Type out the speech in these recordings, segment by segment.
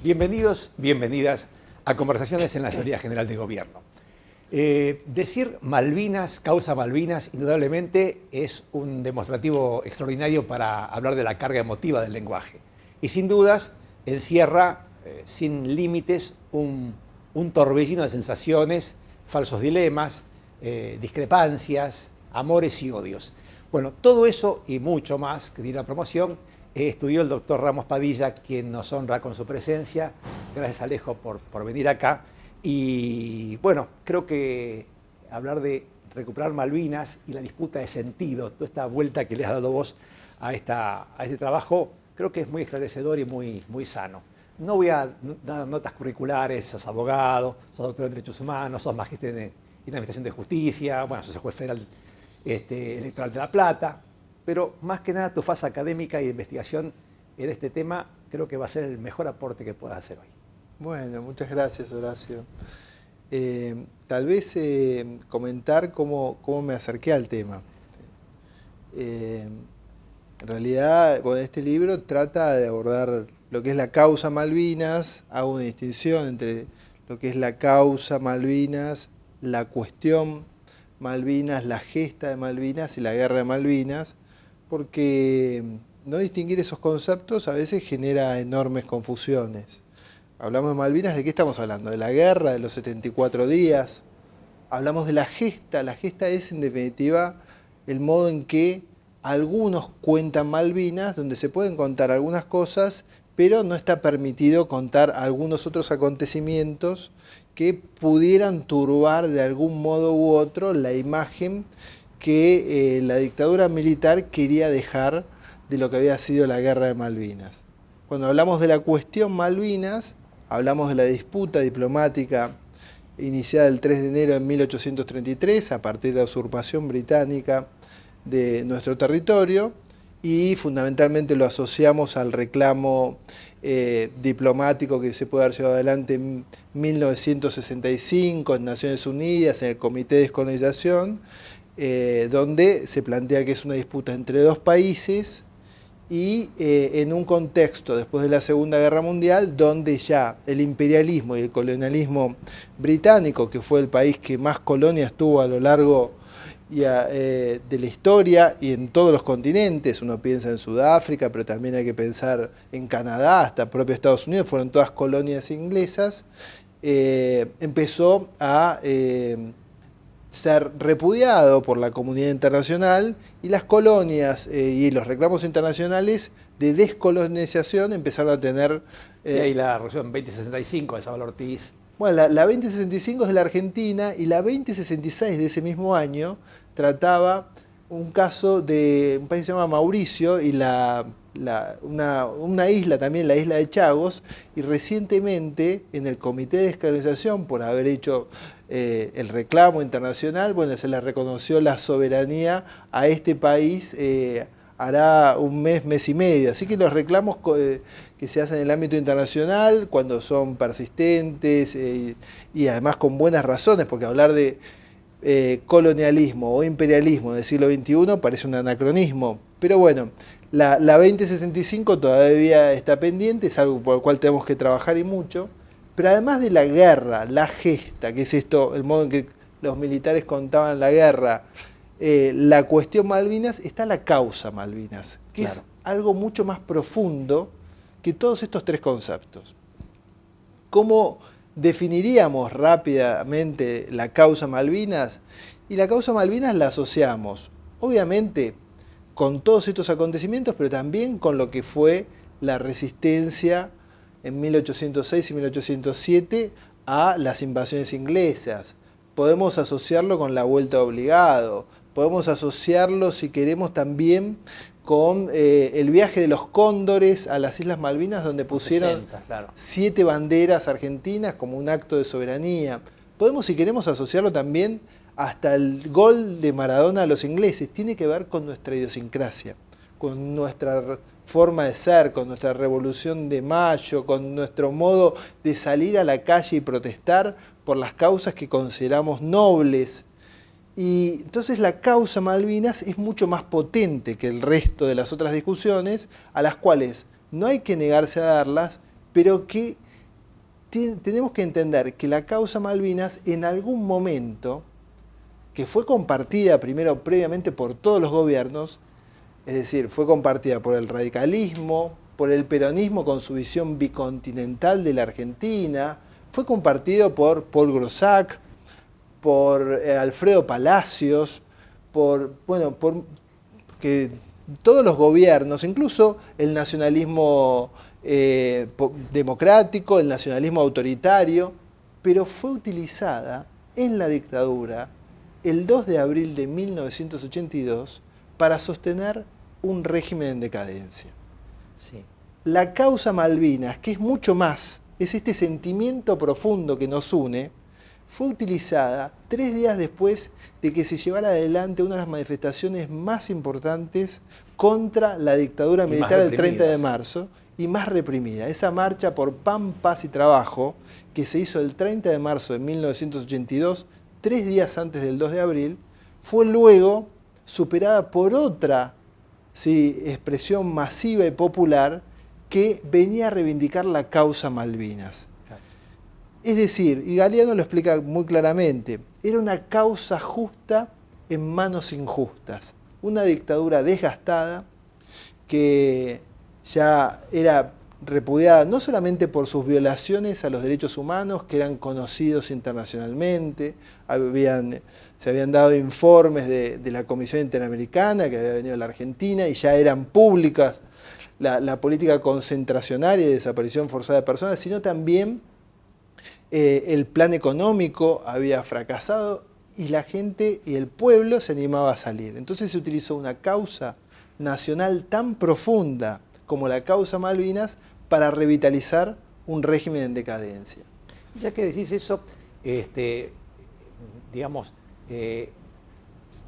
Bienvenidos, bienvenidas a Conversaciones en la Asamblea General de Gobierno. Decir Malvinas, causa Malvinas, indudablemente es un demostrativo extraordinario para hablar de la carga emotiva del lenguaje. Y sin dudas encierra, sin límites, un torbellino de sensaciones, falsos dilemas, discrepancias, amores y odios. Bueno, todo eso y mucho más que tiene la promoción estudió el doctor Ramos Padilla, quien nos honra con su presencia. Gracias, Alejo, por venir acá. Y bueno, creo que hablar de recuperar Malvinas y la disputa de sentido, toda esta vuelta que le has dado vos a este trabajo, creo que es muy esclarecedor y muy sano. No voy a dar notas curriculares, sos abogado, sos doctor en Derechos Humanos, sos magíster en Administración de Justicia, bueno, sos juez federal electoral de La Plata, pero más que nada tu fase académica y de investigación en este tema creo que va a ser el mejor aporte que puedas hacer hoy. Bueno, muchas gracias, Horacio. Tal vez comentar cómo me acerqué al tema. En realidad, bueno, este libro trata de abordar lo que es la causa Malvinas, hago una distinción entre lo que es la causa Malvinas, la cuestión Malvinas, la gesta de Malvinas y la guerra de Malvinas, porque no distinguir esos conceptos a veces genera enormes confusiones. Hablamos de Malvinas, ¿de qué estamos hablando? ¿De la guerra, de los 74 días? Hablamos de la gesta es en definitiva el modo en que algunos cuentan Malvinas, donde se pueden contar algunas cosas, pero no está permitido contar algunos otros acontecimientos que pudieran turbar de algún modo u otro la imagen que la dictadura militar quería dejar de lo que había sido la guerra de Malvinas. Cuando hablamos de la cuestión Malvinas, hablamos de la disputa diplomática iniciada el 3 de enero de 1833 a partir de la usurpación británica de nuestro territorio, y fundamentalmente lo asociamos al reclamo diplomático que se puede haber llevado adelante en 1965 en Naciones Unidas, en el Comité de Descolonización, donde se plantea que es una disputa entre dos países y en un contexto después de la Segunda Guerra Mundial donde ya el imperialismo y el colonialismo británico, que fue el país que más colonias tuvo a lo largo de la historia y en todos los continentes, uno piensa en Sudáfrica, pero también hay que pensar en Canadá, hasta propio Estados Unidos, fueron todas colonias inglesas, empezó a ser repudiado por la comunidad internacional, y las colonias y los reclamos internacionales de descolonización empezaron a tener... sí, hay la resolución 2065 de Sábalo Ortiz. Bueno, la 2065 es de la Argentina, y la 2066 de ese mismo año trataba un caso de un país que se llama Mauricio y una isla también, la isla de Chagos, y recientemente en el Comité de Descolonización, por haber hecho el reclamo internacional, bueno, se le reconoció la soberanía a este país hará un mes y medio. Así que los reclamos que se hacen en el ámbito internacional, cuando son persistentes y además con buenas razones, porque hablar de colonialismo o imperialismo del siglo XXI parece un anacronismo. Pero bueno, la 2065 todavía está pendiente, es algo por el cual tenemos que trabajar y mucho. Pero además de la guerra, la gesta, que es esto, el modo en que los militares contaban la guerra, la cuestión Malvinas, está la causa Malvinas, que claro, es algo mucho más profundo que todos estos tres conceptos. ¿Cómo definiríamos rápidamente la causa Malvinas? Y la causa Malvinas la asociamos, obviamente, con todos estos acontecimientos, pero también con lo que fue la resistencia en 1806 y 1807 a las invasiones inglesas. Podemos asociarlo con la vuelta obligado, podemos asociarlo, si queremos, también con el viaje de los cóndores a las Islas Malvinas, donde pusieron 7 banderas argentinas como un acto de soberanía. Podemos, si queremos, asociarlo también hasta el gol de Maradona a los ingleses. Tiene que ver con nuestra idiosincrasia, con nuestra forma de ser, con nuestra revolución de mayo, con nuestro modo de salir a la calle y protestar por las causas que consideramos nobles. Y entonces la causa Malvinas es mucho más potente que el resto de las otras discusiones, a las cuales no hay que negarse a darlas, pero que tenemos que entender que la causa Malvinas en algún momento, que fue compartida primero previamente por todos los gobiernos, es decir, fue compartida por el radicalismo, por el peronismo con su visión bicontinental de la Argentina, fue compartido por Paul Groussac, por Alfredo Palacios, por que todos los gobiernos, incluso el nacionalismo democrático, el nacionalismo autoritario, pero fue utilizada en la dictadura el 2 de abril de 1982 para sostener un régimen en decadencia. Sí. La causa Malvinas, que es mucho más, es este sentimiento profundo que nos une, fue utilizada 3 días después de que se llevara adelante una de las manifestaciones más importantes contra la dictadura militar del 30 de marzo y más reprimida. Esa marcha por Pan, Paz y Trabajo, que se hizo el 30 de marzo de 1982, 3 días antes del 2 de abril, fue luego superada por otra expresión masiva y popular que venía a reivindicar la causa Malvinas. Es decir, y Galeano lo explica muy claramente, era una causa justa en manos injustas, una dictadura desgastada que ya era repudiada no solamente por sus violaciones a los derechos humanos, que eran conocidos internacionalmente, se habían dado informes de la Comisión Interamericana que había venido a la Argentina y ya eran públicas la política concentracionaria y desaparición forzada de personas, sino también el plan económico había fracasado y la gente y el pueblo se animaba a salir. Entonces se utilizó una causa nacional tan profunda como la causa Malvinas para revitalizar un régimen en decadencia. Ya que decís eso, digamos,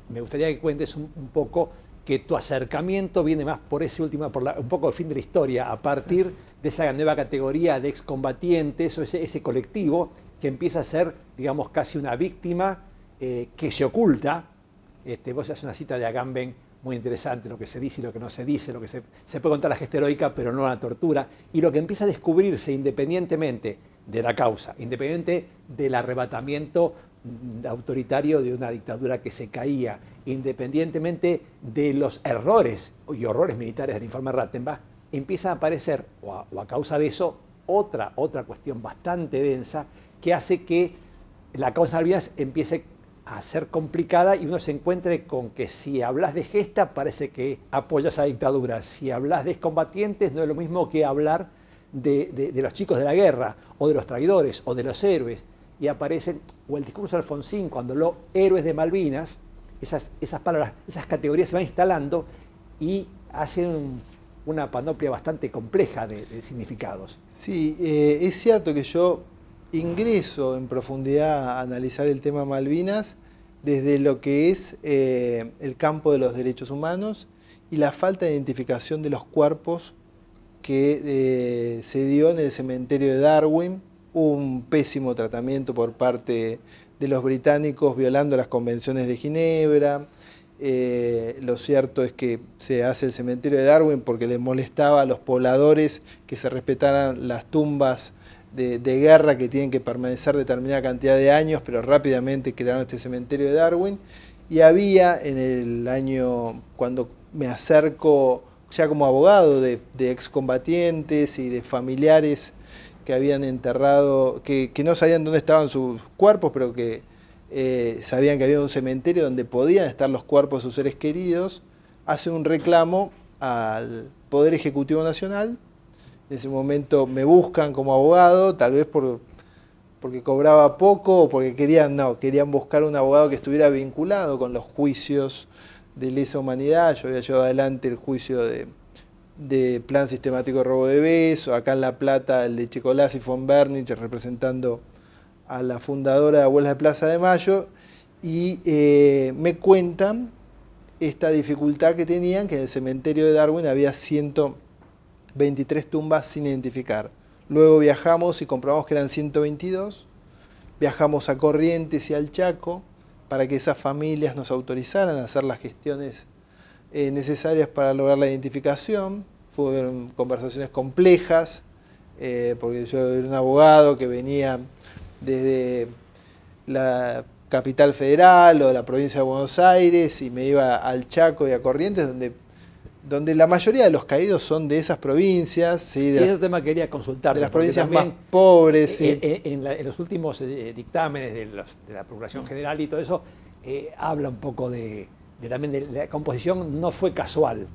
me gustaría que cuentes un poco que tu acercamiento viene más por ese último, un poco el fin de la historia, a partir de esa nueva categoría de excombatientes o ese colectivo que empieza a ser, digamos, casi una víctima que se oculta. Vos haces una cita de Agamben muy interesante, lo que se dice y lo que no se dice, lo que se puede contar la gesta heroica, pero no la tortura, y lo que empieza a descubrirse independientemente de la causa, independiente del arrebatamiento autoritario de una dictadura que se caía, independientemente de los errores y horrores militares del informe Rattenbach, empieza a aparecer, o a causa de eso, otra cuestión bastante densa que hace que la causa Malvinas empiece a ser complicada y uno se encuentre con que si hablas de gesta parece que apoyas a la dictadura, si hablas de excombatientes no es lo mismo que hablar de los chicos de la guerra, o de los traidores, o de los héroes, y aparecen, o el discurso de Alfonsín, cuando los héroes de Malvinas, esas palabras, esas categorías se van instalando y hacen una panoplia bastante compleja de significados. Sí, es cierto que yo ingreso en profundidad a analizar el tema Malvinas desde lo que es el campo de los derechos humanos y la falta de identificación de los cuerpos que se dio en el cementerio de Darwin, un pésimo tratamiento por parte de los británicos violando las convenciones de Ginebra. Lo cierto es que se hace el cementerio de Darwin porque les molestaba a los pobladores que se respetaran las tumbas de guerra que tienen que permanecer determinada cantidad de años, pero rápidamente crearon este cementerio de Darwin. Y había en el año, cuando me acerco ya como abogado de excombatientes y de familiares que habían enterrado, que no sabían dónde estaban sus cuerpos, pero que sabían que había un cementerio donde podían estar los cuerpos de sus seres queridos, hace un reclamo al Poder Ejecutivo Nacional. En ese momento me buscan como abogado, tal vez porque cobraba poco o porque querían buscar un abogado que estuviera vinculado con los juicios de lesa humanidad. Yo había llevado adelante el juicio de plan sistemático de robo de bebés, o acá en La Plata el de Checolás y von Bernich representando a la fundadora de Abuelas de Plaza de Mayo, y me cuentan esta dificultad que tenían, que en el cementerio de Darwin había 123 tumbas sin identificar. Luego viajamos y comprobamos que eran 122, viajamos a Corrientes y al Chaco para que esas familias nos autorizaran a hacer las gestiones necesarias para lograr la identificación. Fueron conversaciones complejas, porque yo era un abogado que venía desde la capital federal o la provincia de Buenos Aires y me iba al Chaco y a Corrientes, donde la mayoría de los caídos son de esas provincias. Sí, ese tema quería consultar. De las provincias más pobres. Sí. En los últimos dictámenes de la Procuración General y todo eso, habla un poco también de la composición, no fue casual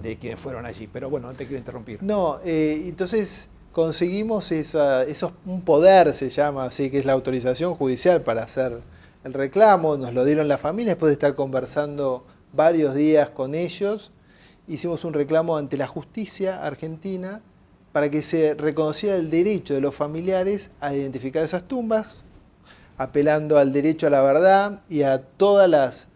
de quienes fueron allí, pero bueno, no te quiero interrumpir. No, entonces conseguimos un poder, se llama así, que es la autorización judicial para hacer el reclamo, nos lo dieron la familia, después de estar conversando varios días con ellos, hicimos un reclamo ante la justicia argentina para que se reconociera el derecho de los familiares a identificar esas tumbas, apelando al derecho a la verdad y a todas las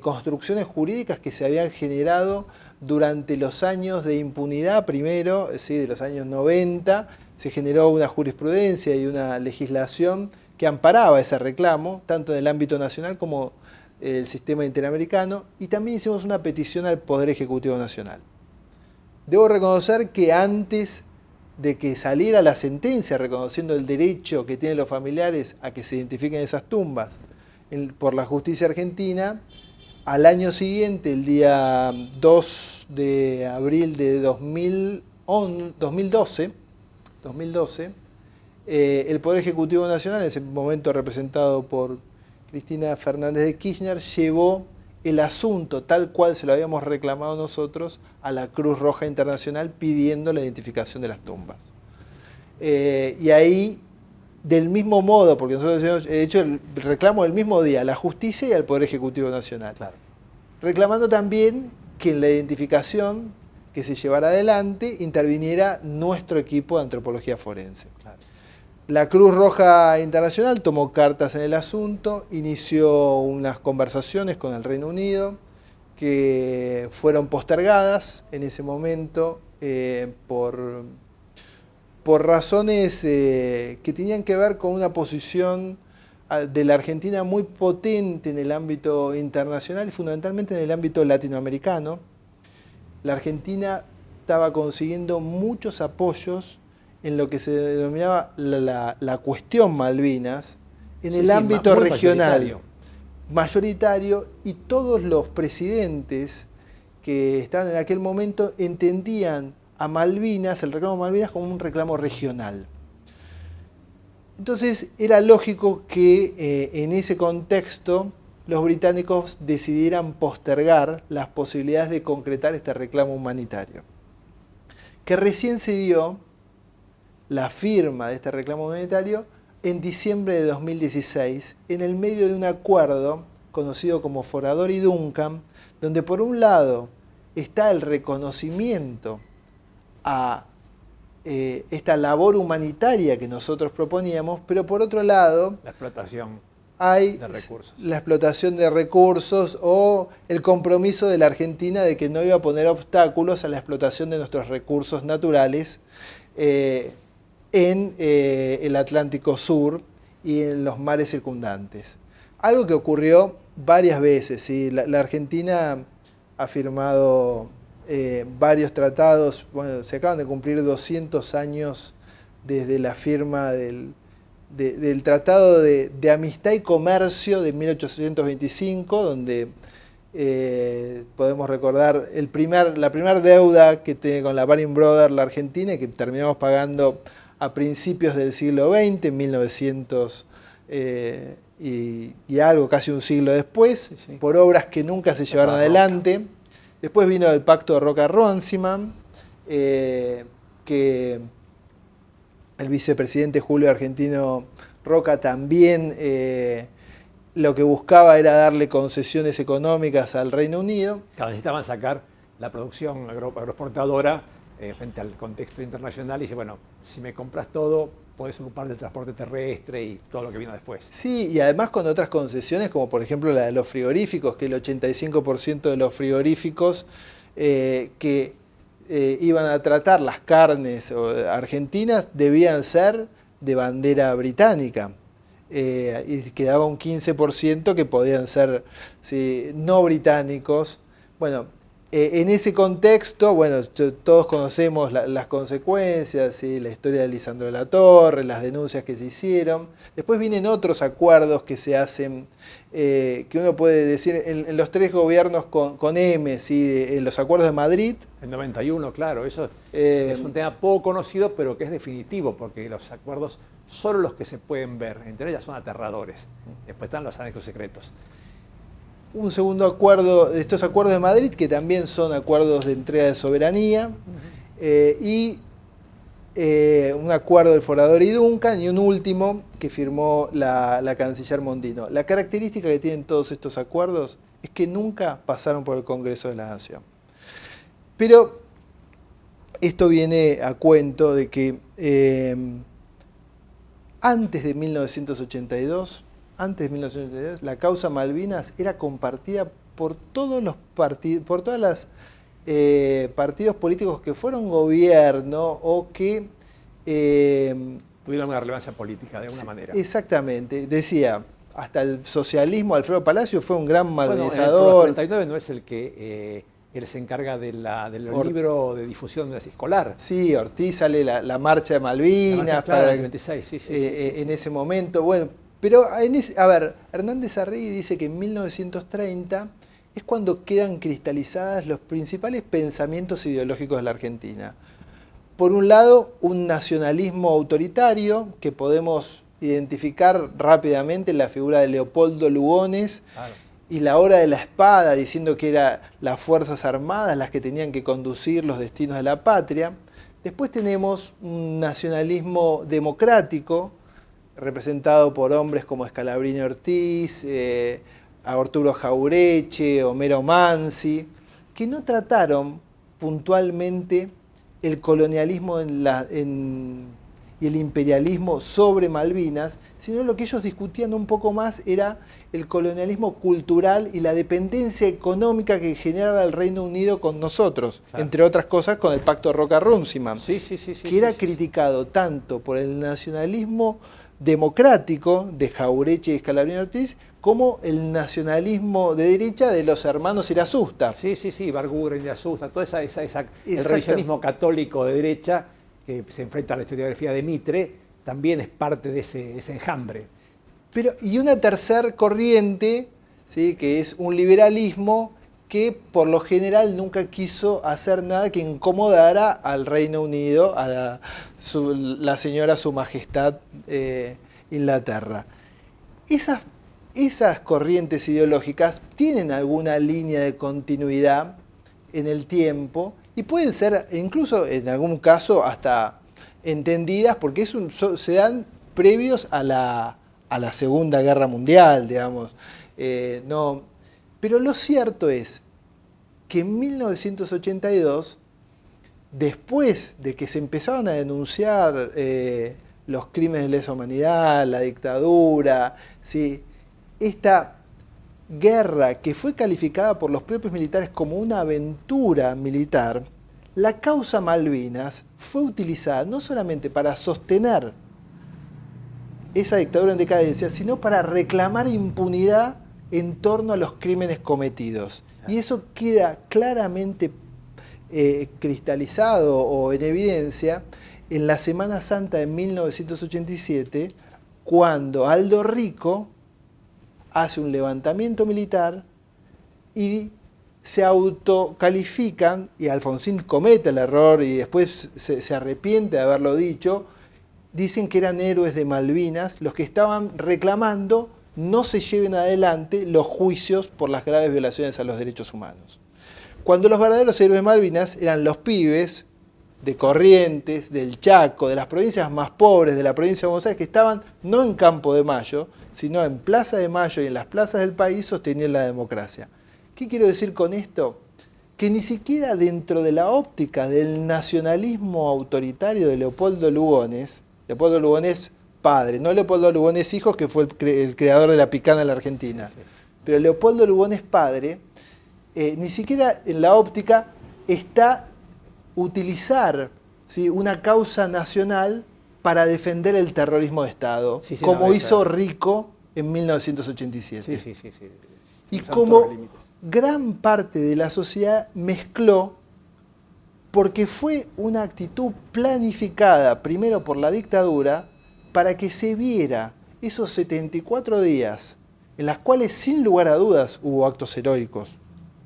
construcciones jurídicas que se habían generado durante los años de impunidad, primero, ¿sí? De los años 90, se generó una jurisprudencia y una legislación que amparaba ese reclamo, tanto en el ámbito nacional como el sistema interamericano, y también hicimos una petición al Poder Ejecutivo Nacional. Debo reconocer que antes de que saliera la sentencia reconociendo el derecho que tienen los familiares a que se identifiquen esas tumbas por la justicia argentina, al año siguiente, el día 2 de abril de 2012, el Poder Ejecutivo Nacional, en ese momento representado por Cristina Fernández de Kirchner, llevó el asunto tal cual se lo habíamos reclamado nosotros a la Cruz Roja Internacional pidiendo la identificación de las tumbas. Y ahí, del mismo modo, porque nosotros hemos hecho el reclamo del mismo día a la justicia y al Poder Ejecutivo Nacional, claro, reclamando también que en la identificación que se llevara adelante interviniera nuestro equipo de antropología forense. Claro. La Cruz Roja Internacional tomó cartas en el asunto, inició unas conversaciones con el Reino Unido que fueron postergadas en ese momento por razones que tenían que ver con una posición de la Argentina muy potente en el ámbito internacional y fundamentalmente en el ámbito latinoamericano. La Argentina estaba consiguiendo muchos apoyos en lo que se denominaba la cuestión Malvinas, en el ámbito regional, mayoritario, y todos los presidentes que estaban en aquel momento entendían a Malvinas, el reclamo de Malvinas, como un reclamo regional. Entonces era lógico que en ese contexto los británicos decidieran postergar las posibilidades de concretar este reclamo humanitario, que recién se dio la firma de este reclamo humanitario en diciembre de 2016, en el medio de un acuerdo conocido como Forador y Duncan, donde por un lado está el reconocimiento a esta labor humanitaria que nosotros proponíamos, pero por otro lado la explotación hay de recursos. La explotación de recursos o el compromiso de la Argentina de que no iba a poner obstáculos a la explotación de nuestros recursos naturales en el Atlántico Sur y en los mares circundantes. Algo que ocurrió varias veces, ¿sí? La Argentina ha firmado varios tratados, bueno, se acaban de cumplir 200 años desde la firma del Tratado de Amistad y Comercio de 1825, donde podemos recordar la primera deuda que tiene con la Baring Brothers la Argentina, y que terminamos pagando a principios del siglo XX, 1900 y algo, casi un siglo después, sí. Por obras que nunca se llevaron adelante. Después vino el Pacto de Roca-Runciman, que el vicepresidente Julio Argentino Roca también lo que buscaba era darle concesiones económicas al Reino Unido. Claro, necesitaban sacar la producción agroexportadora frente al contexto internacional y dice, bueno, si me compras todo, podés ocupar del transporte terrestre y todo lo que vino después. Sí, y además con otras concesiones, como por ejemplo la de los frigoríficos, que el 85% de los frigoríficos que iban a tratar las carnes argentinas debían ser de bandera británica. Y quedaba un 15% que podían ser no británicos. Bueno, En ese contexto, bueno, todos conocemos las consecuencias, ¿sí? La historia de Lisandro de la Torre, las denuncias que se hicieron. Después vienen otros acuerdos que se hacen, que uno puede decir en los tres gobiernos con M, ¿sí? En los acuerdos de Madrid. El 91, claro, eso es un tema poco conocido, pero que es definitivo, porque los acuerdos solo los que se pueden ver, entre ellas son aterradores. Después están los anexos secretos. Un segundo acuerdo, estos acuerdos de Madrid, que también son acuerdos de entrega de soberanía, y un acuerdo del Forador y Duncan, y un último que firmó la canciller Mondino. La característica que tienen todos estos acuerdos es que nunca pasaron por el Congreso de la Nación. Pero esto viene a cuento de que antes de 1982, la causa Malvinas era compartida por todos los partidos, por todas las partidos políticos que fueron gobierno o que tuvieron una relevancia política de alguna manera. Exactamente, decía, hasta el socialismo, Alfredo Palacio fue un gran malvinizador. Bueno, el 39 no es el que él se encarga del libro de difusión escolar. Sí, Ortiz sale la marcha de Malvinas. La marcha, claro, para el 26, sí, en ese momento. Bueno, pero a ver, Hernández Arregui dice que en 1930 es cuando quedan cristalizadas los principales pensamientos ideológicos de la Argentina. Por un lado, un nacionalismo autoritario que podemos identificar rápidamente en la figura de Leopoldo Lugones. Claro. Y la hora de la espada, diciendo que eran las Fuerzas Armadas las que tenían que conducir los destinos de la patria. Después tenemos un nacionalismo democrático, representado por hombres como Scalabrini Ortiz, Arturo Jaureche, Homero Mansi, que no trataron puntualmente el colonialismo y el imperialismo sobre Malvinas, sino lo que ellos discutían un poco más era el colonialismo cultural y la dependencia económica que generaba el Reino Unido con nosotros, claro. Entre otras cosas con el Pacto Roca-Runciman, que era criticado tanto por el nacionalismo democrático de Jaureche y Scalabrini Ortiz, como el nacionalismo de derecha de los hermanos Irasusta. Sí, Barguren, Irasusta, todo el revisionismo católico de derecha que se enfrenta a la historiografía de Mitre, también es parte de ese enjambre. Y una tercer corriente, ¿sí? Que es un liberalismo que por lo general nunca quiso hacer nada que incomodara al Reino Unido, a la señora Su Majestad Inglaterra. Esas corrientes ideológicas tienen alguna línea de continuidad en el tiempo y pueden ser incluso en algún caso hasta entendidas porque se dan previos a la Segunda Guerra Mundial, digamos. Pero lo cierto es que en 1982, después de que se empezaban a denunciar los crímenes de lesa humanidad, la dictadura, ¿sí? Esta guerra que fue calificada por los propios militares como una aventura militar, la causa Malvinas fue utilizada no solamente para sostener esa dictadura en decadencia, sino para reclamar impunidad en torno a los crímenes cometidos. Y eso queda claramente cristalizado o en evidencia en la Semana Santa de 1987, cuando Aldo Rico hace un levantamiento militar y se autocalifican, y Alfonsín comete el error y después se arrepiente de haberlo dicho, dicen que eran héroes de Malvinas los que estaban reclamando no se lleven adelante los juicios por las graves violaciones a los derechos humanos. Cuando los verdaderos héroes de Malvinas eran los pibes de Corrientes, del Chaco, de las provincias más pobres, de la provincia de Buenos Aires, que estaban no en Campo de Mayo, sino en Plaza de Mayo y en las plazas del país sosteniendo la democracia. ¿Qué quiero decir con esto? Que ni siquiera dentro de la óptica del nacionalismo autoritario de Leopoldo Lugones padre, no Leopoldo Lugones hijo, que fue el creador de la picana en la Argentina, pero Leopoldo Lugones padre, ni siquiera en la óptica está utilizar, ¿sí? Una causa nacional para defender el terrorismo de Estado, como hizo Rico en 1987. Sí. Y Cruzaron todos los como límites. gran parte de la sociedad mezcló, porque fue una actitud planificada primero por la dictadura para que se viera esos 74 días en las cuales sin lugar a dudas hubo actos heroicos.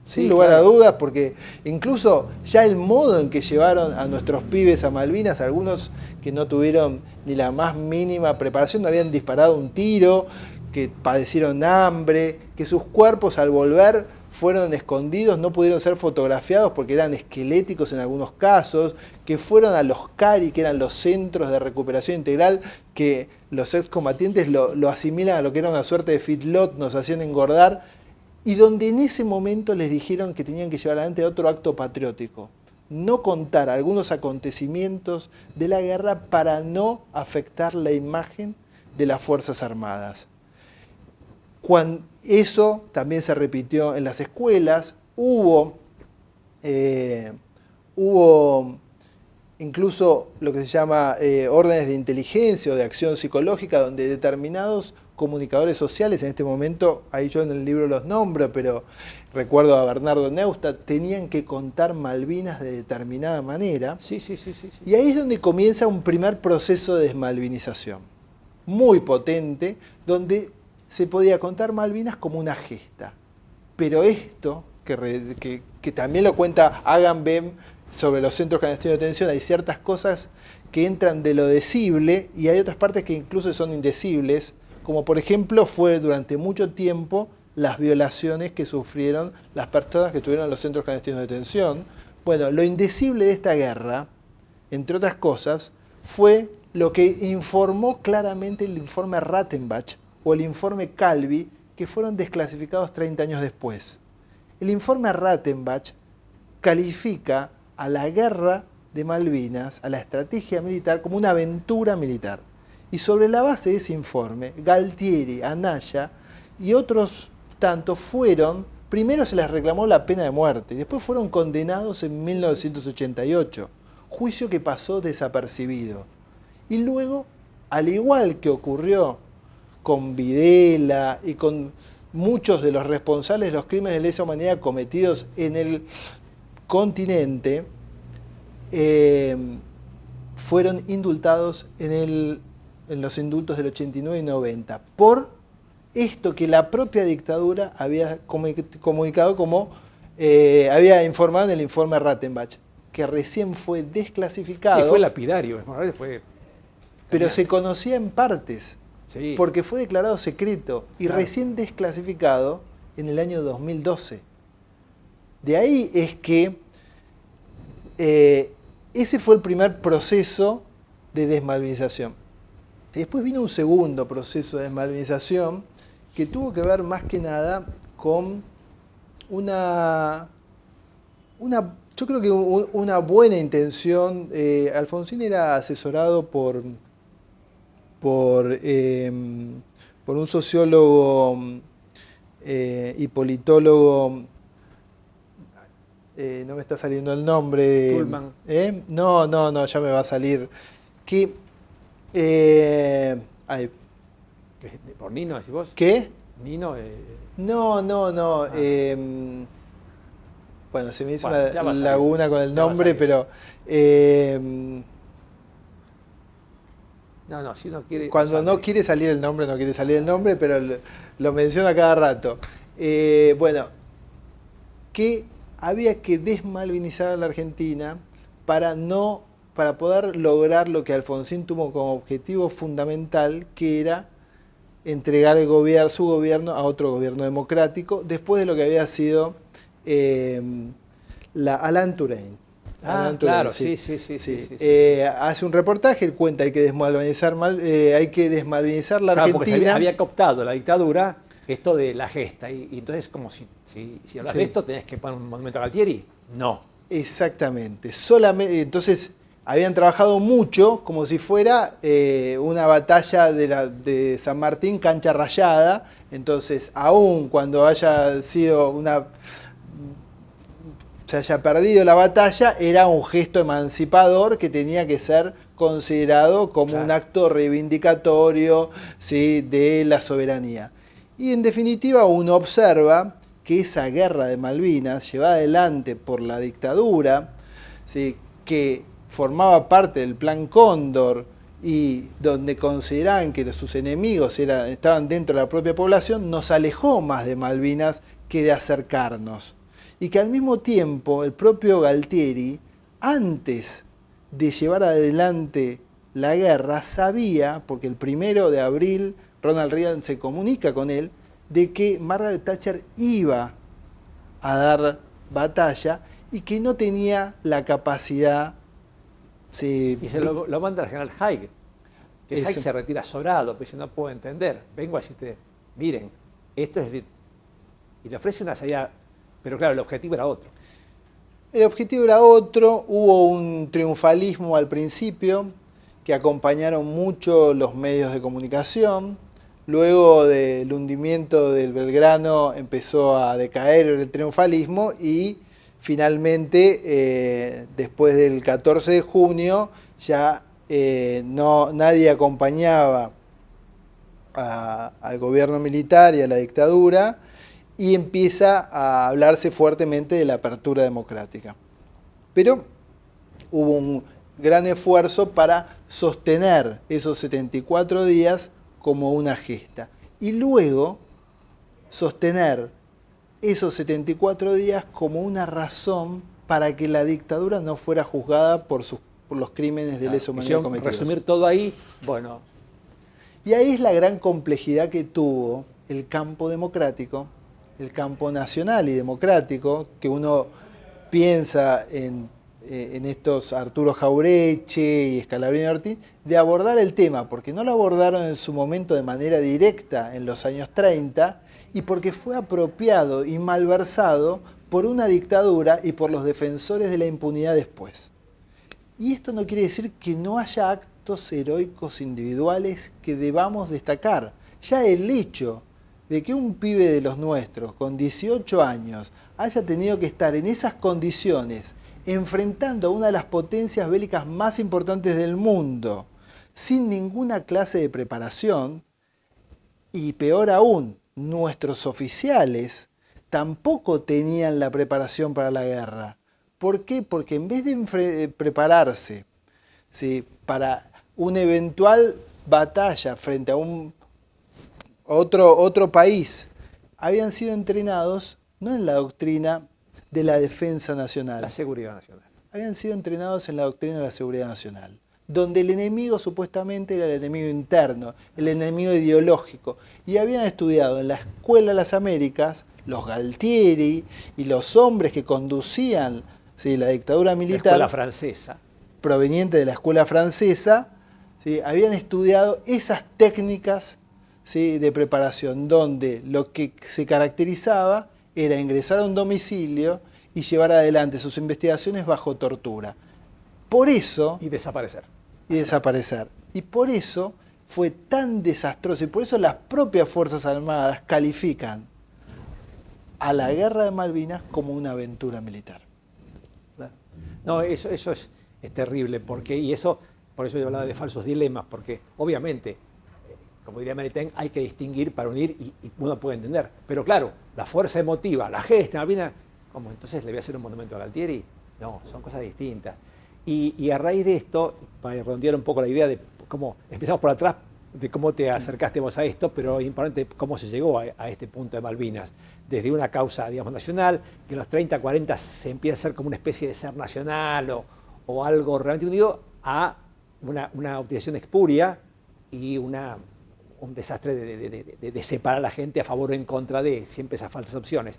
Sin Sí, lugar a claro. dudas, porque incluso ya el modo en que llevaron a nuestros pibes a Malvinas, algunos que no tuvieron ni la más mínima preparación, no habían disparado un tiro, que padecieron hambre, que sus cuerpos al volver fueron escondidos, no pudieron ser fotografiados porque eran esqueléticos en algunos casos, que fueron a los CARI, que eran los centros de recuperación integral, que los excombatientes lo asimilan a lo que era una suerte de feedlot, nos hacían engordar, y donde en ese momento les dijeron que tenían que llevar adelante otro acto patriótico, no contar algunos acontecimientos de la guerra para no afectar la imagen de las Fuerzas Armadas. Eso también se repitió en las escuelas, hubo incluso lo que se llama órdenes de inteligencia o de acción psicológica, donde determinados comunicadores sociales, en este momento, ahí yo en el libro los nombro, pero recuerdo a Bernardo Neustadt, tenían que contar Malvinas de determinada manera. Sí. Y ahí es donde comienza un primer proceso de desmalvinización, muy potente, donde se podía contar Malvinas como una gesta. Pero esto, que también lo cuenta Agamben sobre los centros clandestinos de detención, hay ciertas cosas que entran de lo decible y hay otras partes que incluso son indecibles, como por ejemplo fue durante mucho tiempo las violaciones que sufrieron las personas que estuvieron en los centros clandestinos de detención. Bueno, lo indecible de esta guerra, entre otras cosas, fue lo que informó claramente el informe Rattenbach o el informe Calvi, que fueron desclasificados 30 años después. El informe Rattenbach califica a la guerra de Malvinas, a la estrategia militar, como una aventura militar. Y sobre la base de ese informe, Galtieri, Anaya y otros tantos primero se les reclamó la pena de muerte, y después fueron condenados en 1988, juicio que pasó desapercibido. Y luego, al igual que ocurrió con Videla y con muchos de los responsables de los crímenes de lesa humanidad cometidos en el continente, fueron indultados en los indultos del 89 y 90 por esto que la propia dictadura había comunicado como había informado en el informe Rattenbach, que recién fue desclasificado. Sí, fue lapidario, fue... Pero se conocía en partes, sí, porque fue declarado secreto y claro, recién desclasificado en el año 2012. De ahí es que ese fue el primer proceso de desmalvinización. Y después vino un segundo proceso de desmalvinización que tuvo que ver más que nada con yo creo que una buena intención. Alfonsín era asesorado por un sociólogo y politólogo, no me está saliendo el nombre. Tullman. No, ya me va a salir. ¿Por Nino decís vos? ¿Qué? Nino. No. Bueno, se me hizo Bueno, una laguna con el nombre, pero no, si uno quiere... cuando no quiere salir el nombre, no quiere salir el nombre, pero lo menciona cada rato. Bueno, que había que desmalvinizar a la Argentina para poder lograr lo que Alfonsín tuvo como objetivo fundamental, que era entregar su gobierno a otro gobierno democrático, después de lo que había sido Alain Touraine. Claro, sí. Hace un reportaje, él cuenta hay que desmalvinizar la Claro, Argentina. porque había cooptado la dictadura esto de la gesta. Y entonces, como si hablas de esto, tenés que poner un monumento a Galtieri. No. Exactamente. Entonces, habían trabajado mucho como si fuera una batalla de San Martín, cancha rayada. Entonces, aún cuando se haya perdido la batalla, era un gesto emancipador que tenía que ser considerado como un acto reivindicatorio, ¿sí?, de la soberanía. Y en definitiva uno observa que esa guerra de Malvinas, llevada adelante por la dictadura, ¿sí?, que formaba parte del Plan Cóndor y donde consideraban que sus enemigos estaban dentro de la propia población, nos alejó más de Malvinas que de acercarnos. Y que al mismo tiempo el propio Galtieri, antes de llevar adelante la guerra, sabía, porque el 1 de abril Ronald Reagan se comunica con él, de que Margaret Thatcher iba a dar batalla y que no tenía la capacidad. Y se lo manda al general Haig. Que Haig se retira sobrado, pero dice, no puedo entender. Vengo a decirte, miren, esto es... Y le ofrece una salida, pero claro, el objetivo era otro. El objetivo era otro, hubo un triunfalismo al principio, que acompañaron mucho los medios de comunicación. Luego del hundimiento del Belgrano empezó a decaer el triunfalismo y finalmente, después del 14 de junio, ya nadie acompañaba al gobierno militar y a la dictadura y empieza a hablarse fuertemente de la apertura democrática. Pero hubo un gran esfuerzo para sostener esos 74 días como una gesta. Y luego sostener esos 74 días como una razón para que la dictadura no fuera juzgada por los crímenes de lesa humanidad cometidos. Resumir todo ahí, bueno. Y ahí es la gran complejidad que tuvo el campo democrático, el campo nacional y democrático, que uno piensa en estos Arturo Jaureche y Scalabrini Ortiz, de abordar el tema, porque no lo abordaron en su momento de manera directa en los años 30 y porque fue apropiado y malversado por una dictadura y por los defensores de la impunidad después. Y esto no quiere decir que no haya actos heroicos individuales que debamos destacar. Ya el hecho de que un pibe de los nuestros con 18 años haya tenido que estar en esas condiciones enfrentando a una de las potencias bélicas más importantes del mundo, sin ninguna clase de preparación, y peor aún, nuestros oficiales tampoco tenían la preparación para la guerra. ¿Por qué? Porque en vez de prepararse, ¿sí?, para una eventual batalla frente a otro país, habían sido entrenados no en la doctrina de la defensa nacional. La seguridad nacional. Habían sido entrenados en la doctrina de la seguridad nacional, donde el enemigo supuestamente era el enemigo interno, el enemigo ideológico. Y habían estudiado en la Escuela de las Américas, los Galtieri y los hombres que conducían, ¿sí?, la dictadura militar. La escuela francesa. Proveniente de la escuela francesa, ¿sí?, habían estudiado esas técnicas, ¿sí?, de preparación, donde lo que se caracterizaba era ingresar a un domicilio y llevar adelante sus investigaciones bajo tortura. Por eso... Y desaparecer. Y por eso fue tan desastroso, y por eso las propias Fuerzas Armadas califican a la Guerra de Malvinas como una aventura militar. No, eso es terrible, porque, y eso, por eso yo hablaba de falsos dilemas, porque obviamente, como diría Maritain, hay que distinguir para unir y uno puede entender. Pero claro, la fuerza emotiva, la gesta, Malvinas, ¿cómo entonces le voy a hacer un monumento a Galtieri? No, son cosas distintas. Y a raíz de esto, para redondear un poco la idea de cómo, empezamos por atrás, de cómo te acercaste vos a esto, pero es importante cómo se llegó a este punto de Malvinas. Desde una causa, digamos, nacional, que en los 30, 40 se empieza a hacer como una especie de ser nacional o algo realmente unido, a una utilización espuria y un desastre de separar a la gente a favor o en contra de siempre esas falsas opciones.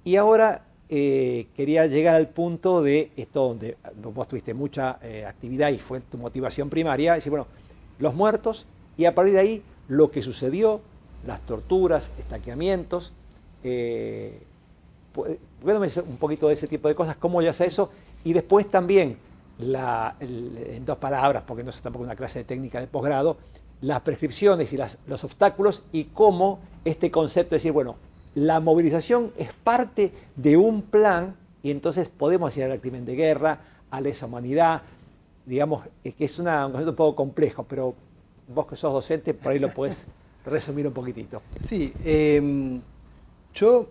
Y ahora quería llegar al punto de esto donde vos tuviste mucha actividad y fue tu motivación primaria, decir, bueno, los muertos y a partir de ahí lo que sucedió, las torturas, estaqueamientos, cuéntame un poquito de ese tipo de cosas, cómo ya sea eso, y después también, en dos palabras, porque no es tampoco una clase de técnica de posgrado, las prescripciones y los obstáculos y cómo este concepto de decir, bueno, la movilización es parte de un plan y entonces podemos ir al crimen de guerra, a lesa humanidad, digamos, es que es un concepto un poco complejo, pero vos que sos docente, por ahí lo podés resumir un poquitito. Sí, yo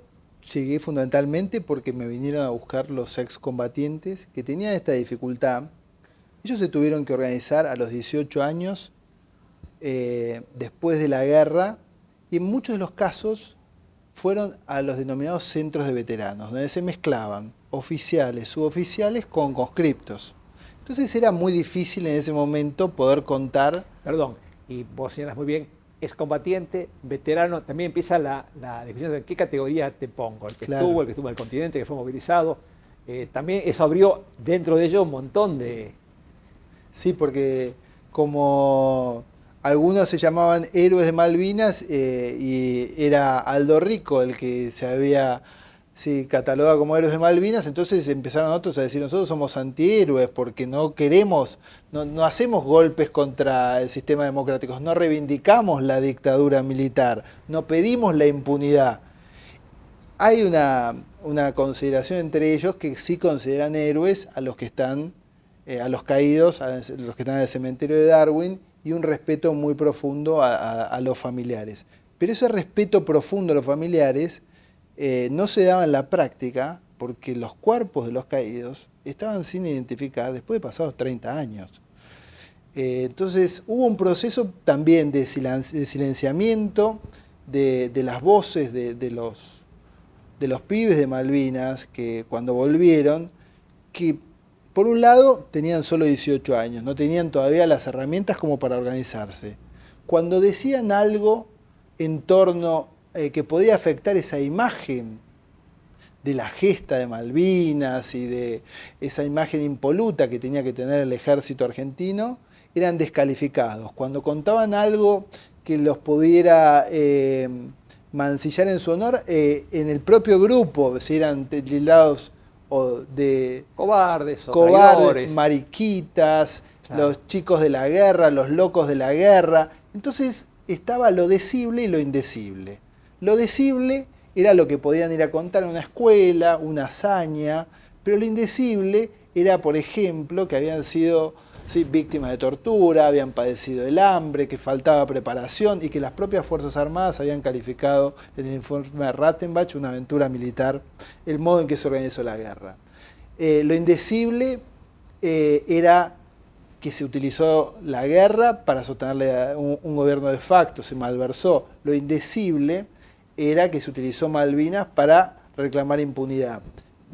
llegué fundamentalmente porque me vinieron a buscar los excombatientes que tenían esta dificultad. Ellos se tuvieron que organizar a los 18 años después de la guerra y en muchos de los casos fueron a los denominados centros de veteranos, donde se mezclaban oficiales, suboficiales con conscriptos. Entonces era muy difícil en ese momento poder contar. Perdón, y vos señalas muy bien, es combatiente, veterano, también empieza la definición de qué categoría te pongo, el que estuvo en el continente, que fue movilizado. También eso abrió dentro de ello un montón de... Sí, porque como algunos se llamaban héroes de Malvinas y era Aldo Rico el que se había catalogado como héroes de Malvinas, entonces empezaron otros a decir, nosotros somos antihéroes porque no queremos, no hacemos golpes contra el sistema democrático, no reivindicamos la dictadura militar, no pedimos la impunidad. Hay una consideración entre ellos que sí consideran héroes a los que están, a los caídos, a los que están en el cementerio de Darwin, y un respeto muy profundo a los familiares. Pero ese respeto profundo a los familiares no se daba en la práctica porque los cuerpos de los caídos estaban sin identificar después de pasados 30 años. Entonces hubo un proceso también de silenciamiento de las voces de los pibes de Malvinas que cuando volvieron, que por un lado tenían solo 18 años, no tenían todavía las herramientas como para organizarse. Cuando decían algo en torno que podía afectar esa imagen de la gesta de Malvinas y de esa imagen impoluta que tenía que tener el ejército argentino, eran descalificados. Cuando contaban algo que los pudiera mancillar en su honor, en el propio grupo, si eran tildados o de cobardes, traidores, mariquitas, claro, los chicos de la guerra, los locos de la guerra. Entonces estaba lo decible y lo indecible. Lo decible era lo que podían ir a contar en una escuela, una hazaña, pero lo indecible era, por ejemplo, que habían sido víctimas de tortura, habían padecido el hambre, que faltaba preparación y que las propias Fuerzas Armadas habían calificado en el informe de Rattenbach una aventura militar, el modo en que se organizó la guerra. Lo indecible era que se utilizó la guerra para sostenerle un gobierno de facto, se malversó. Lo indecible era que se utilizó Malvinas para reclamar impunidad.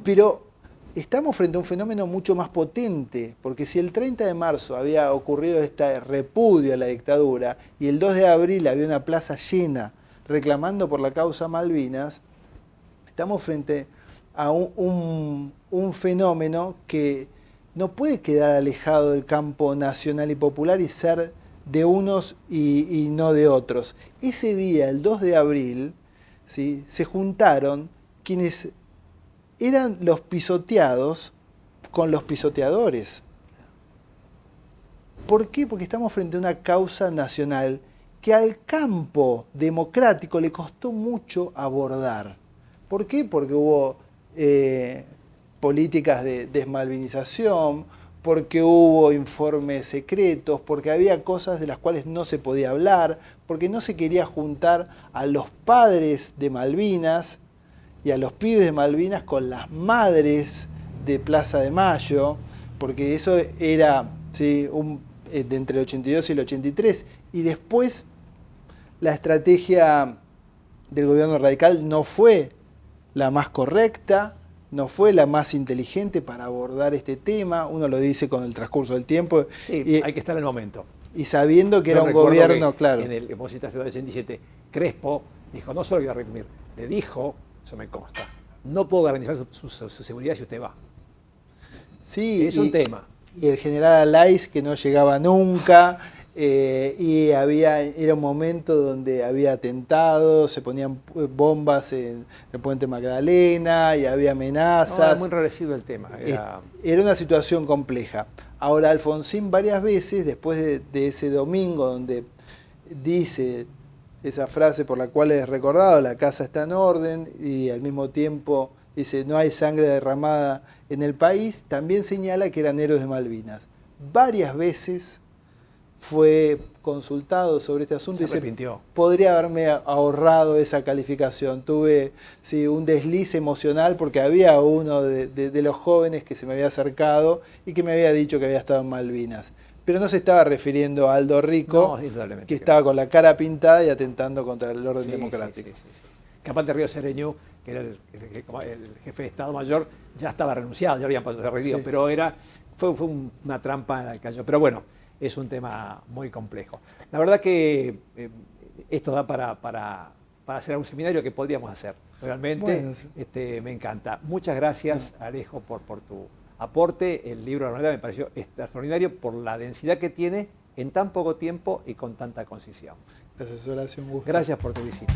Pero estamos frente a un fenómeno mucho más potente, porque si el 30 de marzo había ocurrido este repudio a la dictadura y el 2 de abril había una plaza llena reclamando por la causa Malvinas, estamos frente a un fenómeno que no puede quedar alejado del campo nacional y popular y ser de unos y no de otros. Ese día, el 2 de abril, se juntaron quienes eran los pisoteados con los pisoteadores. ¿Por qué? Porque estamos frente a una causa nacional que al campo democrático le costó mucho abordar. ¿Por qué? Porque hubo políticas de desmalvinización, porque hubo informes secretos, porque había cosas de las cuales no se podía hablar, porque no se quería juntar a los padres de Malvinas y a los pibes de Malvinas con las madres de Plaza de Mayo, porque eso era de entre el 82 y el 83, y después la estrategia del gobierno radical no fue la más correcta, no fue la más inteligente para abordar este tema, uno lo dice con el transcurso del tiempo. Sí, hay que estar en el momento. Y sabiendo que era un gobierno, claro. En el Depositario del 87, Crespo dijo, no solo iba a reprimir, le dijo, eso me consta, no puedo garantizar su seguridad si usted va. Sí, es un tema. Y el general Alaiz, que no llegaba nunca, y era un momento donde había atentados, se ponían bombas en el puente Magdalena y había amenazas. No, era muy enrarecido el tema. Era una situación compleja. Ahora, Alfonsín varias veces, después de ese domingo donde dice esa frase por la cual es recordado, la casa está en orden, y al mismo tiempo dice, no hay sangre derramada en el país, también señala que eran héroes de Malvinas. Varias veces fue consultado sobre este asunto y se arrepintió. podría haberme ahorrado esa calificación. Tuve un desliz emocional porque había uno de los jóvenes que se me había acercado y que me había dicho que había estado en Malvinas. Pero no se estaba refiriendo a Aldo Rico, que estaba con la cara pintada y atentando contra el orden democrático. Sí. Capaz de Río Sereño, que era el jefe de Estado Mayor, ya estaba renunciado, ya habían pasado río, pero fue una trampa en la que cayó. Pero bueno, es un tema muy complejo. La verdad que esto da para hacer un seminario que podríamos hacer. Realmente bueno, me encanta. Muchas gracias, Alejo, por tu aporte. El libro de la novela me pareció extraordinario por la densidad que tiene en tan poco tiempo y con tanta concisión. Gracias, Horacio, un gusto. Gracias por tu visita.